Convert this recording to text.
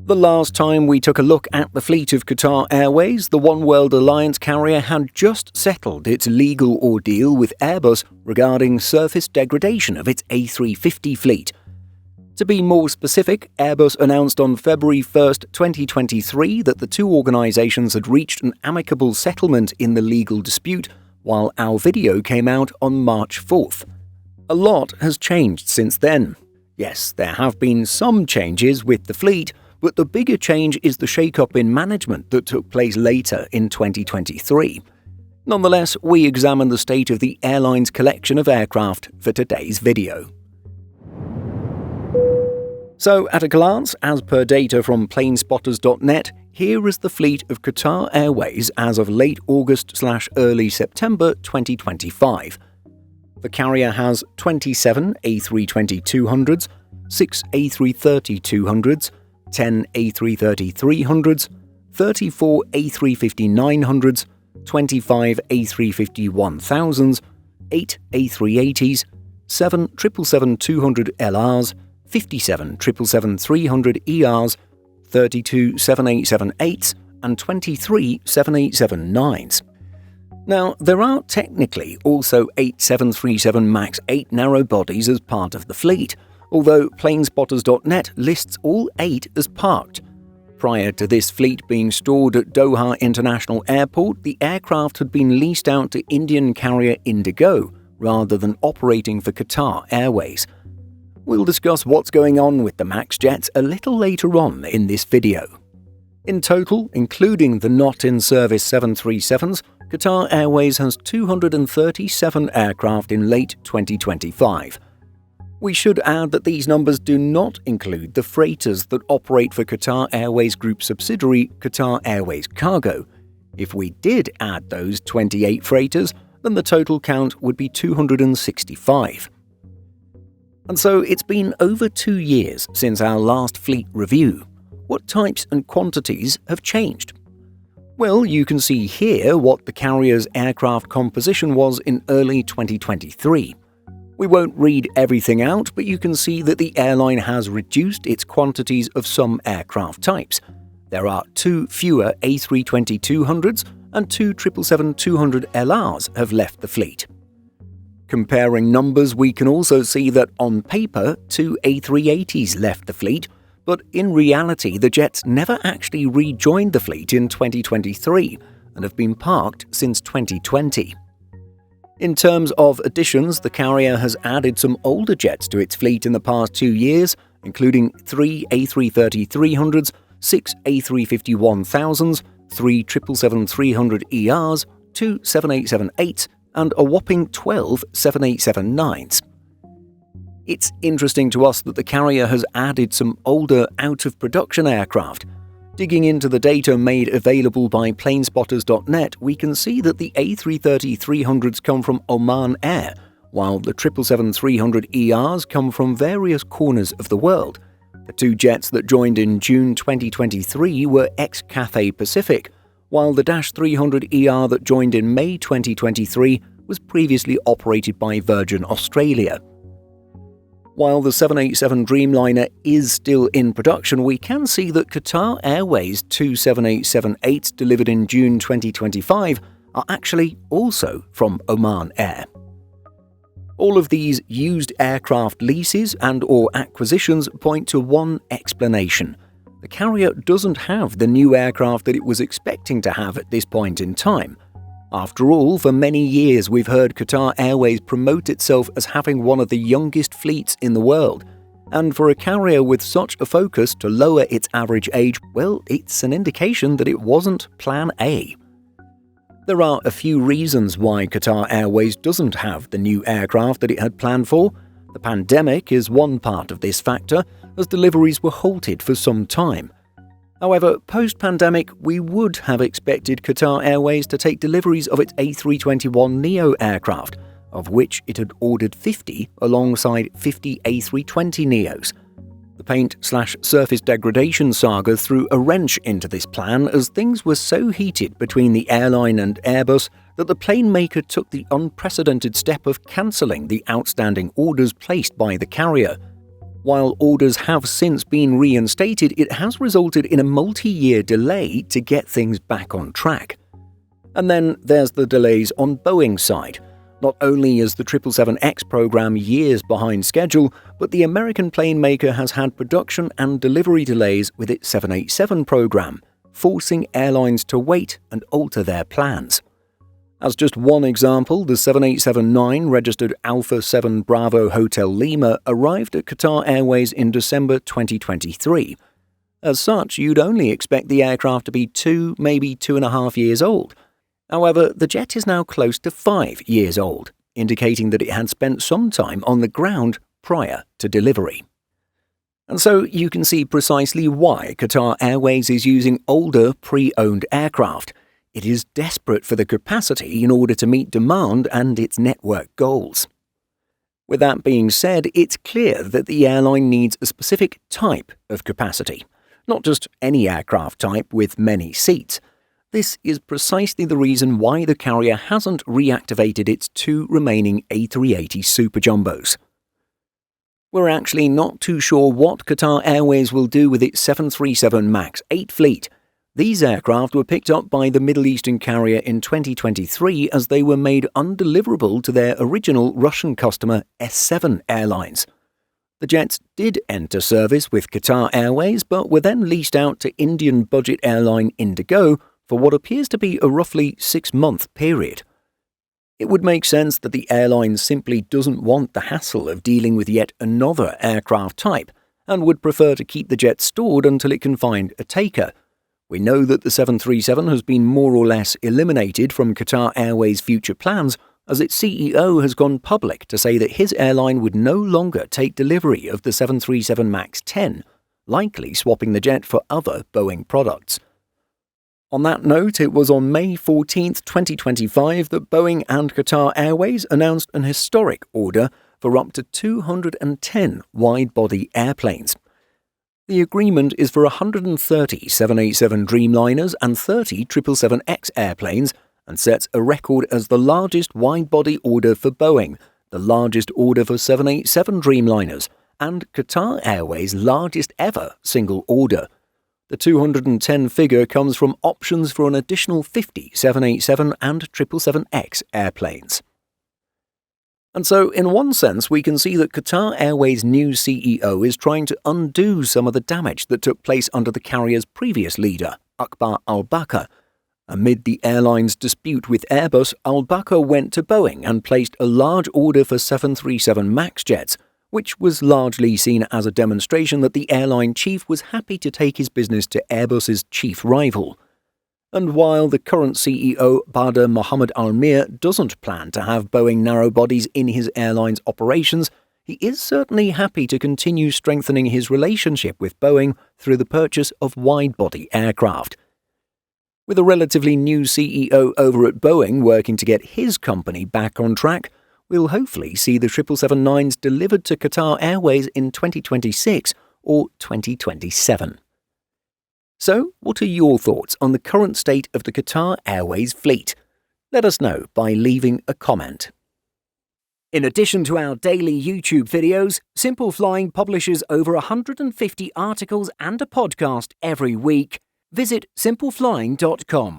The last time we took a look at the fleet of Qatar Airways, the One World Alliance carrier had just settled its legal ordeal with Airbus regarding surface degradation of its A350 fleet. To be more specific, Airbus announced on February 1, 2023 that the two organisations had reached an amicable settlement in the legal dispute, while our video came out on March 4th. A lot has changed since then. Yes, there have been some changes with the fleet, but the bigger change is the shake-up in management that took place later in 2023. Nonetheless, we examine the state of the airline's collection of aircraft for today's video. So, at a glance, as per data from planespotters.net, here is the fleet of Qatar Airways as of late August/early September 2025. The carrier has 27 A320-200s, 6 A330-200s, 10 A330-300s, 34 A350-900s, 25 A350-1000s, 8 A380s, 7 777-200LRs, 57 777-300ERs, 32 787-8s, and 23 787-9s. Now, there are technically also 8 737 MAX 8 narrow bodies as part of the fleet, although planespotters.net lists all 8 as parked. Prior to this fleet being stored at Doha International Airport, the aircraft had been leased out to Indian carrier Indigo, rather than operating for Qatar Airways. We'll discuss what's going on with the MAX jets a little later on in this video. In total, including the not-in-service 737s, Qatar Airways has 237 aircraft in late 2025. We should add that these numbers do not include the freighters that operate for Qatar Airways Group subsidiary Qatar Airways Cargo. If we did add those 28 freighters, then the total count would be 265. And so it's been over 2 years since our last fleet review. What types and quantities have changed? Well, you can see here what the carrier's aircraft composition was in early 2023. We won't read everything out, but you can see that the airline has reduced its quantities of some aircraft types. There are 2 fewer A320-200s and 2 777-200LRs have left the fleet. Comparing numbers, we can also see that on paper, 2 A380s left the fleet, but in reality the jets never actually rejoined the fleet in 2023 and have been parked since 2020. In terms of additions, the carrier has added some older jets to its fleet in the past 2 years, including 3 A330-300s, 6 A350-1000s, 3 777-300ERs, 2 787-8s, and a whopping 12 787-9s. It's interesting to us that the carrier has added some older, out-of-production aircraft. Digging into the data made available by planespotters.net, we can see that the A330-300s come from Oman Air, while the 777-300ERs come from various corners of the world. The 2 jets that joined in June 2023 were ex-Cathay Pacific, while the -300ER that joined in May 2023 was previously operated by Virgin Australia. While the 787 Dreamliner is still in production, we can see that Qatar Airways' 2 787-8s delivered in June 2025 are actually also from Oman Air. All of these used aircraft leases and/or acquisitions point to one explanation. The carrier doesn't have the new aircraft that it was expecting to have at this point in time. After all, for many years we've heard Qatar Airways promote itself as having one of the youngest fleets in the world, and for a carrier with such a focus to lower its average age, well, it's an indication that it wasn't Plan A. There are a few reasons why Qatar Airways doesn't have the new aircraft that it had planned for. The pandemic is one part of this factor, as deliveries were halted for some time. However, post-pandemic, we would have expected Qatar Airways to take deliveries of its A321neo aircraft, of which it had ordered 50 alongside 50 A320neos. The paint/surface degradation saga threw a wrench into this plan, as things were so heated between the airline and Airbus that the plane maker took the unprecedented step of cancelling the outstanding orders placed by the carrier. While orders have since been reinstated, it has resulted in a multi-year delay to get things back on track. And then there's the delays on Boeing's side. Not only is the 777X program years behind schedule, but the American plane maker has had production and delivery delays with its 787 program, forcing airlines to wait and alter their plans. As just one example, the 787-9 registered Alpha 7 Bravo Hotel Lima arrived at Qatar Airways in December 2023. As such, you'd only expect the aircraft to be 2, maybe 2.5 years old. However, the jet is now close to 5 years old, indicating that it had spent some time on the ground prior to delivery. And so you can see precisely why Qatar Airways is using older, pre-owned aircraft. It is desperate for the capacity in order to meet demand and its network goals. With that being said, it's clear that the airline needs a specific type of capacity, not just any aircraft type with many seats. This is precisely the reason why the carrier hasn't reactivated its 2 remaining A380 Super Jumbos. We're actually not too sure what Qatar Airways will do with its 737 MAX 8 fleet. These aircraft were picked up by the Middle Eastern carrier in 2023 as they were made undeliverable to their original Russian customer S7 Airlines. The jets did enter service with Qatar Airways but were then leased out to Indian budget airline Indigo for what appears to be a roughly 6-month period. It would make sense that the airline simply doesn't want the hassle of dealing with yet another aircraft type and would prefer to keep the jet stored until it can find a taker. We know that the 737 has been more or less eliminated from Qatar Airways' future plans as its CEO has gone public to say that his airline would no longer take delivery of the 737 MAX 10, likely swapping the jet for other Boeing products. On that note, it was on May 14, 2025 that Boeing and Qatar Airways announced an historic order for up to 210 wide-body airplanes. The agreement is for 130 787 Dreamliners and 30 777X airplanes and sets a record as the largest wide-body order for Boeing, the largest order for 787 Dreamliners, and Qatar Airways' largest ever single order. The 210 figure comes from options for an additional 50 787 and 777X airplanes. And so, in one sense, we can see that Qatar Airways' new CEO is trying to undo some of the damage that took place under the carrier's previous leader, Akbar al-Bakr. Amid the airline's dispute with Airbus, al-Bakr went to Boeing and placed a large order for 737 MAX jets, which was largely seen as a demonstration that the airline chief was happy to take his business to Airbus's chief rival. And while the current CEO, Badr Mohammed Al-Mir, doesn't plan to have Boeing narrow-bodies in his airline's operations, he is certainly happy to continue strengthening his relationship with Boeing through the purchase of wide-body aircraft. With a relatively new CEO over at Boeing working to get his company back on track, we'll hopefully see the 777-9s delivered to Qatar Airways in 2026 or 2027. So, what are your thoughts on the current state of the Qatar Airways fleet? Let us know by leaving a comment. In addition to our daily YouTube videos, Simple Flying publishes over 150 articles and a podcast every week. Visit simpleflying.com.